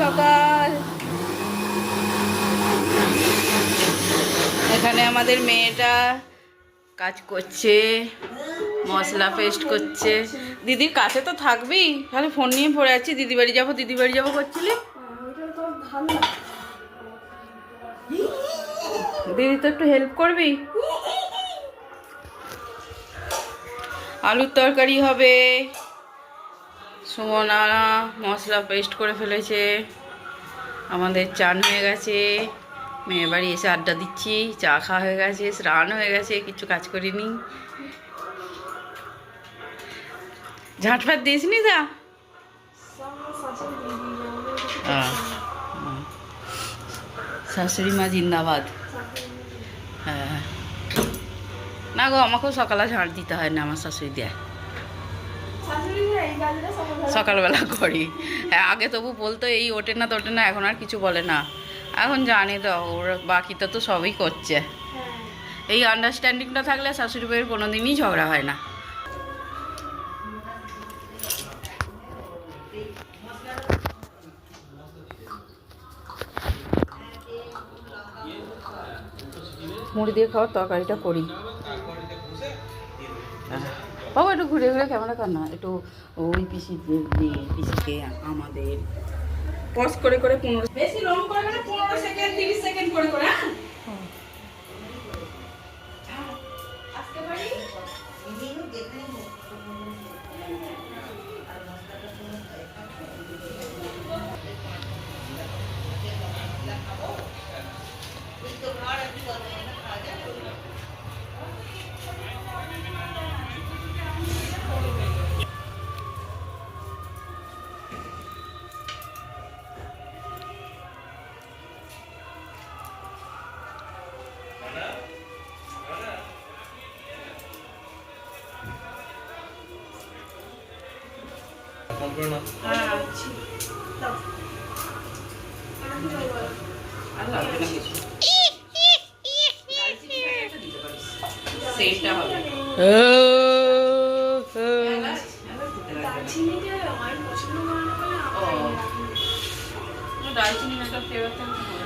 সকাল। এখানে আমাদের মেয়েটা কাজ করছে, মশলা পেস্ট করছে। দিদির কাছে তো থাকবি, তাহলে ফোন নিয়ে পড়ে আছি। দিদি বাড়ি যাবো করছিলি। দিদি তো একটু হেল্প করবি। আলুর তরকারি হবে। সুমনা মশলা পেস্ট করে ফেলেছে। আমাদের চান হয়ে গেছে। মেয়ে বাড়ি এসে আড্ডা দিচ্ছি। চা খাওয়া হয়ে গেছে, স্নান হয়ে গেছে, কিছু কাজ করিনি। ঝাঁটফাট দিসনি দা? শাশুড়ি মা জিন্দাবাদ। হ্যাঁ না গো, আমাকেও সকালে ঝাঁট দিতে হয় না, আমার শাশুড়ি দেয়। সকালবেলা করি। হ্যাঁ, আগে তবু বলতো এই ওঠে না তোটে না, এখন আর কিছু বলে না। এখন জানি তো ওরা বাকিটা তো সবই করছে। এই আন্ডারস্ট্যান্ডিংটা থাকলে শাশুড়ি বউয়ের কোনোদিনই ঝগড়া হয় না। মুড়ি দিয়ে খাওয়ার তরকারিটা করি। বাবা একটু ঘুরে ঘুরে ক্যামেরা কর না, একটু ওই পিসিকে আমাদের পজ করে করে 15, বেশি লং করে না, 15 সেকেন্ড 30 সেকেন্ড করে করে। আজকে বাড়ি দারচিনি একটা ফ্লেভার থাকে।